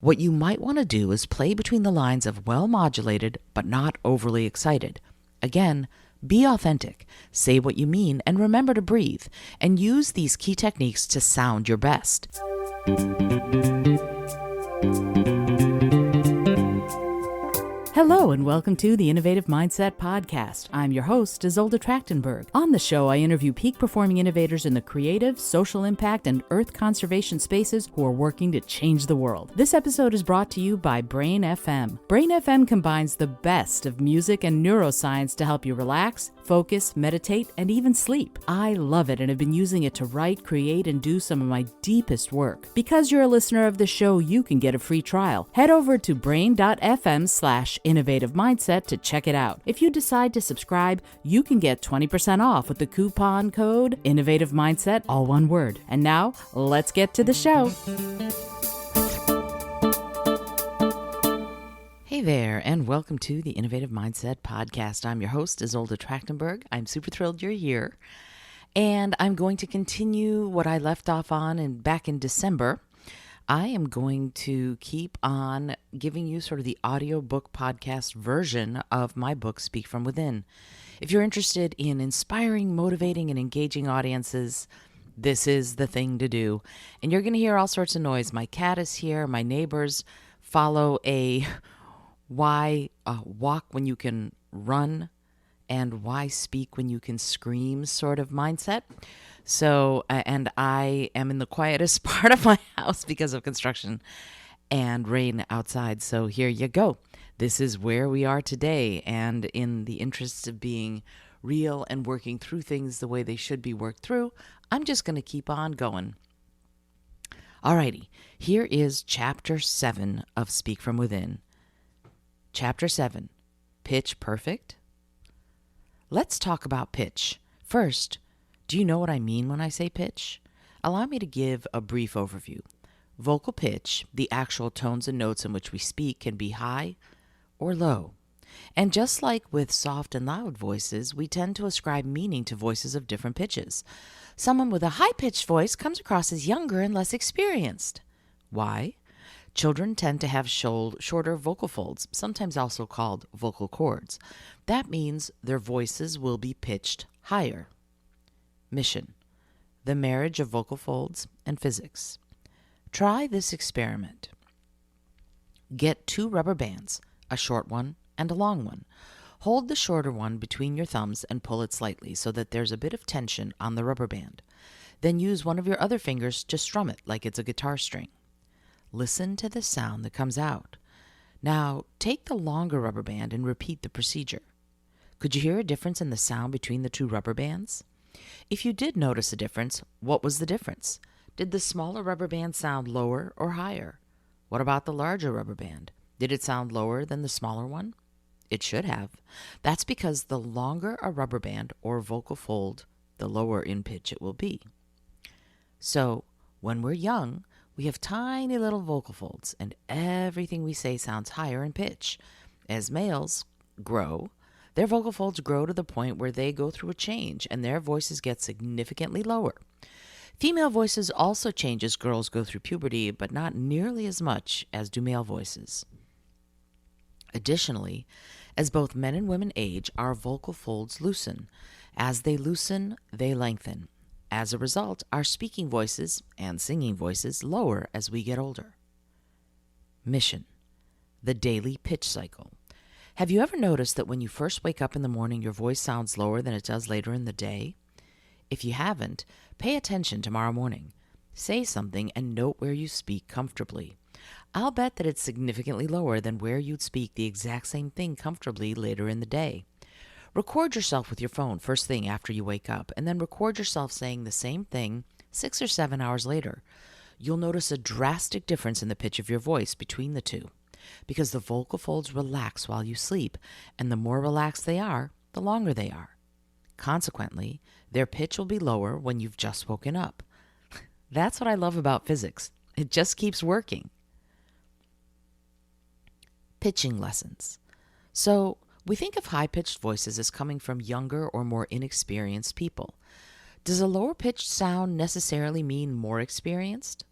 What you might want to do is play between the lines of well modulated but not overly excited. Again, be authentic, say what you mean, and remember to breathe, and use these key techniques to sound your best. Hello and welcome to the Innovative Mindset Podcast. I'm your host, Isolde Trachtenberg. On the show, I interview peak performing innovators in the creative, social impact, and earth conservation spaces who are working to change the world. This episode is brought to you by Brain FM. Brain FM combines the best of music and neuroscience to help you relax, focus, meditate, and even sleep. I love it and have been using it to write, create, and do some of my deepest work. Because you're a listener of the show, you can get a free trial. Head over to brain.fm/innovative mindset to check it out. If you decide to subscribe, you can get 20% off with the coupon code Innovative Mindset, all one word. And now, let's get to the show. Hey there, and welcome to the Innovative Mindset Podcast. I'm your host, Isolde Trachtenberg. I'm super thrilled you're here. And I'm going to continue what I left off on back in December. I am going to keep on giving you sort of the audiobook podcast version of my book, Speak From Within. If you're interested in inspiring, motivating, and engaging audiences, this is the thing to do. And you're going to hear all sorts of noise. My cat is here. My neighbors follow a why walk when you can run and why speak when you can scream sort of mindset. So, and I am in the quietest part of my house because of construction and rain outside. So here you go. This is where we are today. And in the interests of being real and working through things the way they should be worked through, I'm just going to keep on going. Alrighty, here is Chapter 7 of Speak From Within. Chapter 7, Pitch Perfect? Let's talk about pitch. First, do you know what I mean when I say pitch? Allow me to give a brief overview. Vocal pitch, the actual tones and notes in which we speak, can be high or low. And just like with soft and loud voices, we tend to ascribe meaning to voices of different pitches. Someone with a high-pitched voice comes across as younger and less experienced. Why? Children tend to have shorter vocal folds, sometimes also called vocal cords. That means their voices will be pitched higher. Mission: the marriage of vocal folds and physics. Try this experiment. Get 2 rubber bands, a short one and a long one. Hold the shorter one between your thumbs and pull it slightly so that there's a bit of tension on the rubber band. Then use one of your other fingers to strum it like it's a guitar string. Listen to the sound that comes out. Now, take the longer rubber band and repeat the procedure. Could you hear a difference in the sound between the 2 rubber bands? If you did notice a difference, what was the difference? Did the smaller rubber band sound lower or higher? What about the larger rubber band? Did it sound lower than the smaller one? It should have. That's because the longer a rubber band or vocal fold, the lower in pitch it will be. So, when we're young, we have tiny little vocal folds, and everything we say sounds higher in pitch. As males grow, their vocal folds grow to the point where they go through a change, and their voices get significantly lower. Female voices also change as girls go through puberty, but not nearly as much as do male voices. Additionally, as both men and women age, our vocal folds loosen. As they loosen, they lengthen. As a result, our speaking voices and singing voices lower as we get older. Mission: the daily pitch cycle. Have you ever noticed that when you first wake up in the morning, your voice sounds lower than it does later in the day? If you haven't, pay attention tomorrow morning. Say something and note where you speak comfortably. I'll bet that it's significantly lower than where you'd speak the exact same thing comfortably later in the day. Record yourself with your phone first thing after you wake up, and then record yourself saying the same thing 6 or 7 hours later. You'll notice a drastic difference in the pitch of your voice between the two, because the vocal folds relax while you sleep, and the more relaxed they are, the longer they are. Consequently, their pitch will be lower when you've just woken up. That's what I love about physics. It just keeps working. Pitching lessons. So, we think of high-pitched voices as coming from younger or more inexperienced people. Does a lower-pitched sound necessarily mean more experienced?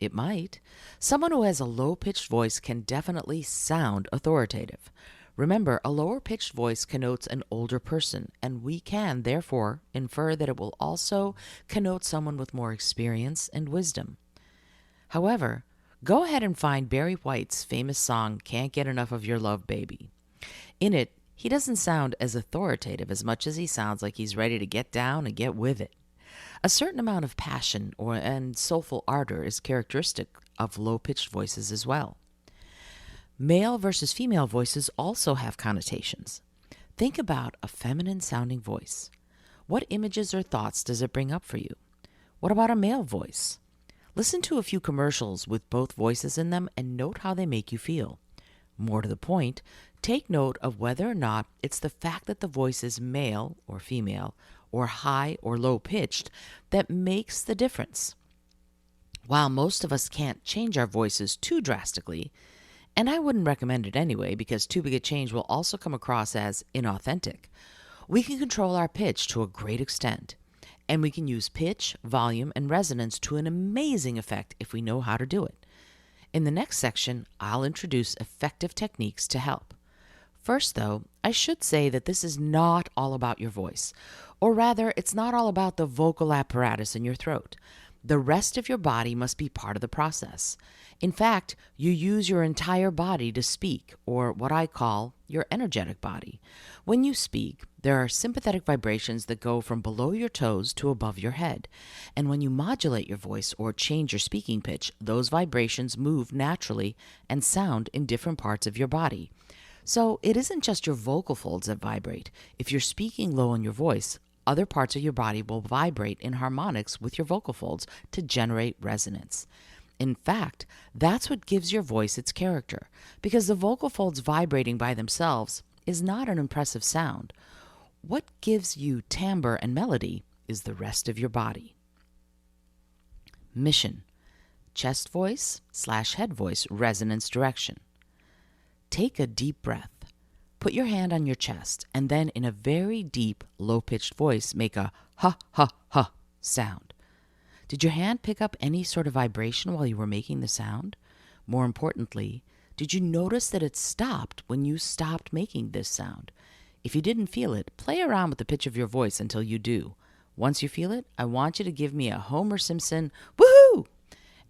It might. Someone who has a low-pitched voice can definitely sound authoritative. Remember, a lower-pitched voice connotes an older person, and we can, therefore, infer that it will also connote someone with more experience and wisdom. However, go ahead and find Barry White's famous song, Can't Get Enough of Your Love, Baby. In it, he doesn't sound as authoritative as much as he sounds like he's ready to get down and get with it. A certain amount of passion and soulful ardor is characteristic of low-pitched voices as well. Male versus female voices also have connotations. Think about a feminine-sounding voice. What images or thoughts does it bring up for you? What about a male voice? Listen to a few commercials with both voices in them and note how they make you feel. More to the point, take note of whether or not it's the fact that the voice is male or female, or high or low pitched, that makes the difference. While most of us can't change our voices too drastically, and I wouldn't recommend it anyway because too big a change will also come across as inauthentic, we can control our pitch to a great extent. And we can use pitch, volume, and resonance to an amazing effect if we know how to do it. In the next section, I'll introduce effective techniques to help. First, though, I should say that this is not all about your voice, or rather, it's not all about the vocal apparatus in your throat. The rest of your body must be part of the process. In fact, you use your entire body to speak, or what I call your energetic body. When you speak, there are sympathetic vibrations that go from below your toes to above your head. And when you modulate your voice or change your speaking pitch, those vibrations move naturally and sound in different parts of your body. So it isn't just your vocal folds that vibrate. If you're speaking low in your voice, other parts of your body will vibrate in harmonics with your vocal folds to generate resonance. In fact, that's what gives your voice its character, because the vocal folds vibrating by themselves is not an impressive sound. What gives you timbre and melody is the rest of your body. Mission: chest voice / head voice resonance direction. Take a deep breath. Put your hand on your chest, and then in a very deep, low-pitched voice, make a ha, ha, ha sound. Did your hand pick up any sort of vibration while you were making the sound? More importantly, did you notice that it stopped when you stopped making this sound? If you didn't feel it, play around with the pitch of your voice until you do. Once you feel it, I want you to give me a Homer Simpson woohoo!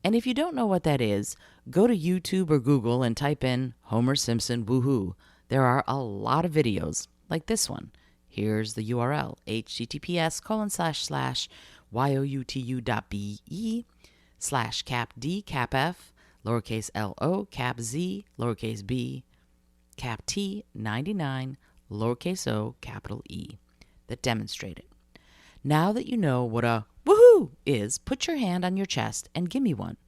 And if you don't know what that is, go to YouTube or Google and type in Homer Simpson woohoo. There are a lot of videos like this one. Here's the URL, https://youtu.be/capd/cap-f, lowercase lo, cap-z, lowercase b, cap-t, 99, lowercase o, capital E, that demonstrate it. Now that you know what a woohoo is, put your hand on your chest and give me one.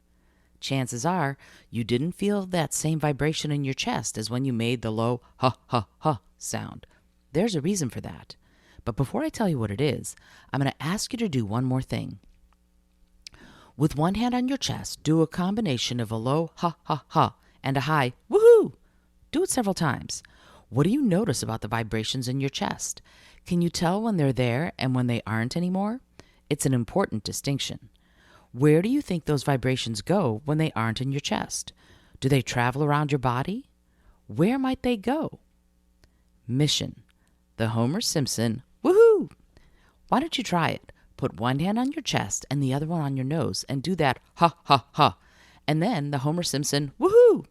Chances are you didn't feel that same vibration in your chest as when you made the low ha ha ha sound. There's a reason for that. But before I tell you what it is, I'm going to ask you to do one more thing. With one hand on your chest, do a combination of a low ha ha ha and a high woohoo. Do it several times. What do you notice about the vibrations in your chest? Can you tell when they're there and when they aren't anymore? It's an important distinction. Where do you think those vibrations go when they aren't in your chest? Do they travel around your body? Where might they go? Mission: the Homer Simpson woohoo! Why don't you try it? Put one hand on your chest and the other one on your nose and do that ha ha ha, and then the Homer Simpson woohoo!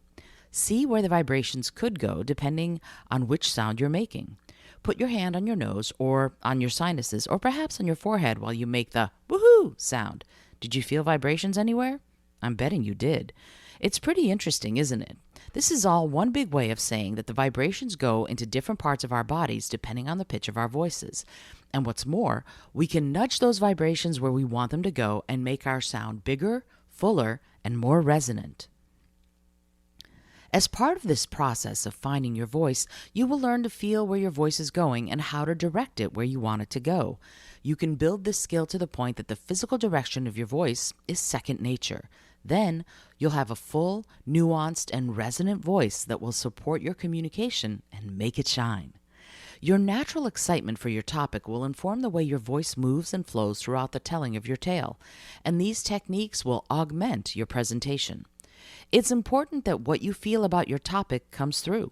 See where the vibrations could go depending on which sound you're making. Put your hand on your nose or on your sinuses or perhaps on your forehead while you make the woohoo sound. Did you feel vibrations anywhere? I'm betting you did. It's pretty interesting, isn't it? This is all one big way of saying that the vibrations go into different parts of our bodies depending on the pitch of our voices. And what's more, we can nudge those vibrations where we want them to go and make our sound bigger, fuller, and more resonant. As part of this process of finding your voice, you will learn to feel where your voice is going and how to direct it where you want it to go. You can build this skill to the point that the physical direction of your voice is second nature. Then you'll have a full, nuanced, and resonant voice that will support your communication and make it shine. Your natural excitement for your topic will inform the way your voice moves and flows throughout the telling of your tale, and these techniques will augment your presentation. It's important that what you feel about your topic comes through.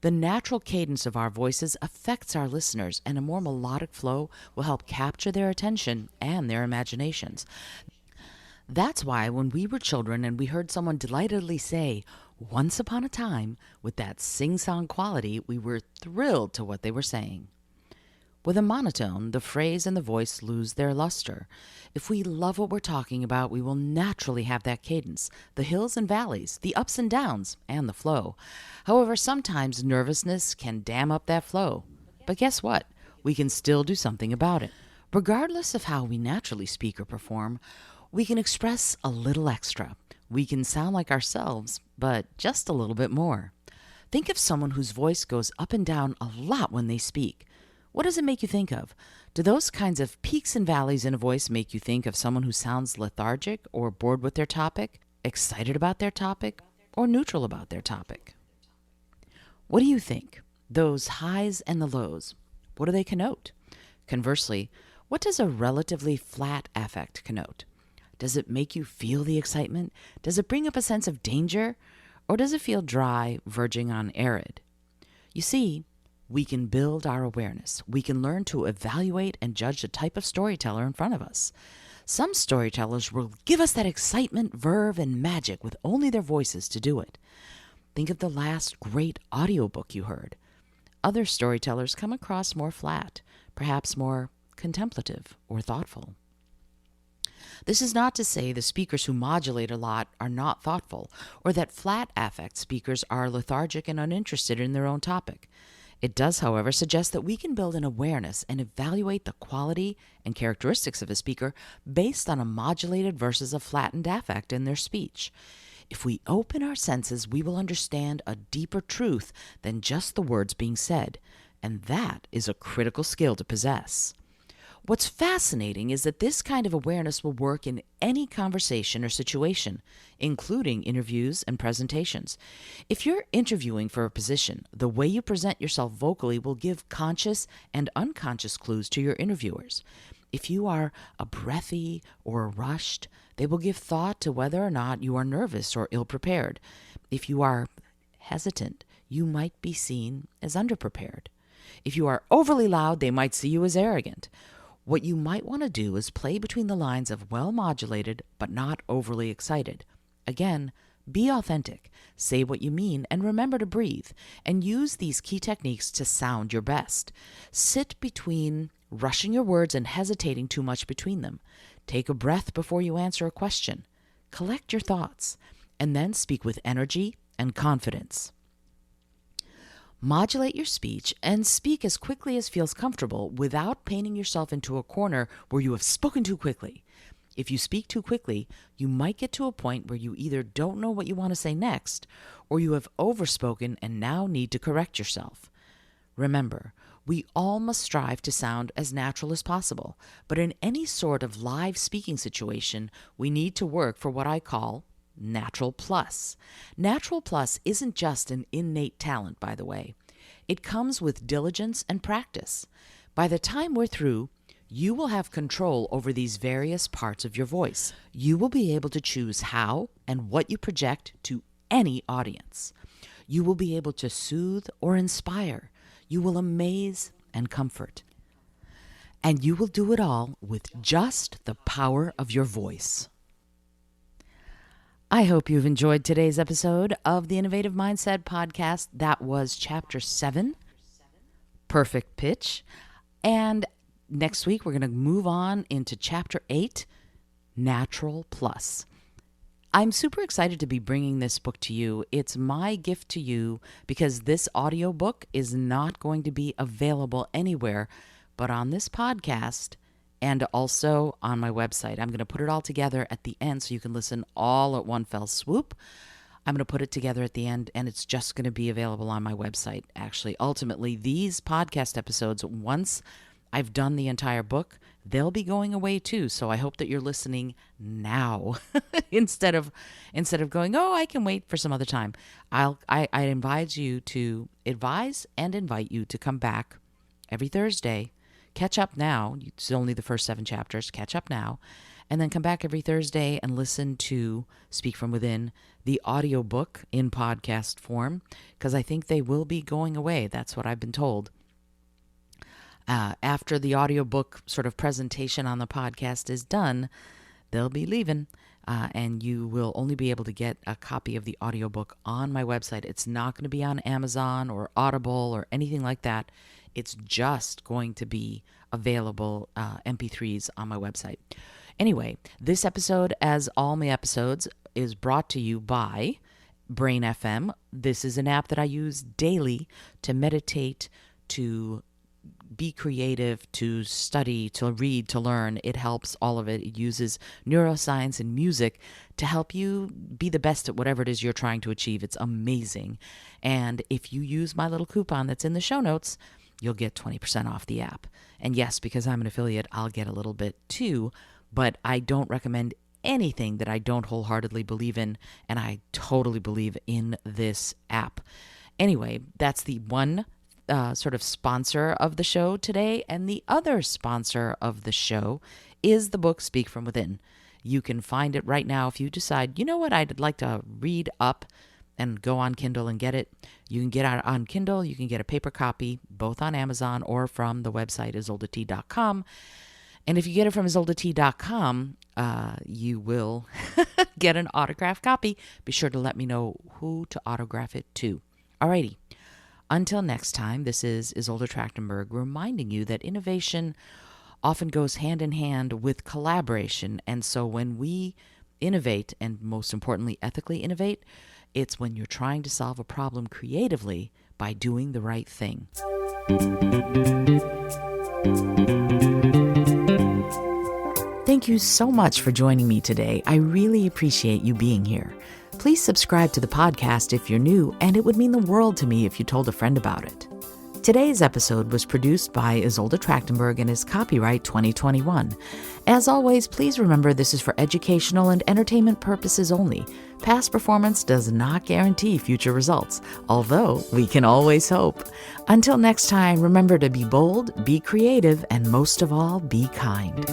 The natural cadence of our voices affects our listeners, and a more melodic flow will help capture their attention and their imaginations. That's why when we were children and we heard someone delightedly say, "Once upon a time," with that sing-song quality, we were thrilled to what they were saying. With a monotone, the phrase and the voice lose their luster. If we love what we're talking about, we will naturally have that cadence, the hills and valleys, the ups and downs, and the flow. However, sometimes nervousness can dam up that flow. But guess what? We can still do something about it. Regardless of how we naturally speak or perform, we can express a little extra. We can sound like ourselves, but just a little bit more. Think of someone whose voice goes up and down a lot when they speak. What does it make you think of? Do those kinds of peaks and valleys in a voice make you think of someone who sounds lethargic or bored with their topic, excited about their topic, or neutral about their topic? What do you think? Those highs and the lows, what do they connote? Conversely, what does a relatively flat affect connote? Does it make you feel the excitement? Does it bring up a sense of danger? Or does it feel dry, verging on arid? You see, we can build our awareness. We can learn to evaluate and judge the type of storyteller in front of us. Some storytellers will give us that excitement, verve, and magic with only their voices to do it. Think of the last great audiobook you heard. Other storytellers come across more flat, perhaps more contemplative or thoughtful. This is not to say the speakers who modulate a lot are not thoughtful, or that flat affect speakers are lethargic and uninterested in their own topic. It does, however, suggest that we can build an awareness and evaluate the quality and characteristics of a speaker based on a modulated versus a flattened affect in their speech. If we open our senses, we will understand a deeper truth than just the words being said, and that is a critical skill to possess. What's fascinating is that this kind of awareness will work in any conversation or situation, including interviews and presentations. If you're interviewing for a position, the way you present yourself vocally will give conscious and unconscious clues to your interviewers. If you are a breathy or rushed, they will give thought to whether or not you are nervous or ill-prepared. If you are hesitant, you might be seen as underprepared. If you are overly loud, they might see you as arrogant. What you might want to do is play between the lines of well-modulated but not overly excited. Again, be authentic, say what you mean, and remember to breathe, and use these key techniques to sound your best. Sit between rushing your words and hesitating too much between them. Take a breath before you answer a question. Collect your thoughts, and then speak with energy and confidence. Modulate your speech and speak as quickly as feels comfortable without painting yourself into a corner where you have spoken too quickly. If you speak too quickly, you might get to a point where you either don't know what you want to say next, or you have overspoken and now need to correct yourself. Remember, we all must strive to sound as natural as possible, but in any sort of live speaking situation, we need to work for what I call Natural Plus. Natural Plus isn't just an innate talent, by the way. It comes with diligence and practice. By the time we're through, you will have control over these various parts of your voice. You will be able to choose how and what you project to any audience. You will be able to soothe or inspire. You will amaze and comfort. And you will do it all with just the power of your voice. I hope you've enjoyed today's episode of the Innovative Mindset Podcast. That was Chapter 7, Perfect Pitch. And next week, we're going to move on into Chapter 8, Natural Plus. I'm super excited to be bringing this book to you. It's my gift to you because this audiobook is not going to be available anywhere but on this podcast and also on my website. I'm going to put it all together at the end so you can listen all at one fell swoop. I'm going to put it together at the end, and it's just going to be available on my website. Actually, ultimately, these podcast episodes, once I've done the entire book, they'll be going away too. So I hope that you're listening now instead of going, oh, I can wait for some other time. I invite you to invite you to come back every Thursday. Catch up now. It's only the first 7 chapters. Catch up now. And then come back every Thursday and listen to Speak From Within, the audiobook in podcast form, because I think they will be going away. That's what I've been told. After the audiobook sort of presentation on the podcast is done, they'll be leaving. And you will only be able to get a copy of the audiobook on my website. It's not going to be on Amazon or Audible or anything like that. It's just going to be available MP3s on my website. Anyway, this episode, as all my episodes, is brought to you by Brain FM. This is an app that I use daily to meditate, to be creative, to study, to read, to learn. It helps all of it. It uses neuroscience and music to help you be the best at whatever it is you're trying to achieve. It's amazing. And if you use my little coupon that's in the show notes, you'll get 20% off the app. And yes, because I'm an affiliate, I'll get a little bit too, but I don't recommend anything that I don't wholeheartedly believe in, and I totally believe in this app. Anyway, that's the one sort of sponsor of the show today, and the other sponsor of the show is the book Speak From Within. You can find it right now if you decide, you know what, I'd like to read up and go on Kindle and get it. You can get it on Kindle, you can get a paper copy, both on Amazon or from the website IsoldeT.com. And if you get it from IsoldeT.com, you will get an autographed copy. Be sure to let me know who to autograph it to. Alrighty. Until next time, this is Isolde Trachtenberg reminding you that innovation often goes hand in hand with collaboration. And so when we innovate, and most importantly, ethically innovate, it's when you're trying to solve a problem creatively by doing the right thing. Thank you so much for joining me today. I really appreciate you being here. Please subscribe to the podcast if you're new, and it would mean the world to me if you told a friend about it. Today's episode was produced by Isolde Trachtenberg and is copyright 2021. As always, please remember this is for educational and entertainment purposes only. Past performance does not guarantee future results, although we can always hope. Until next time, remember to be bold, be creative, and most of all, be kind.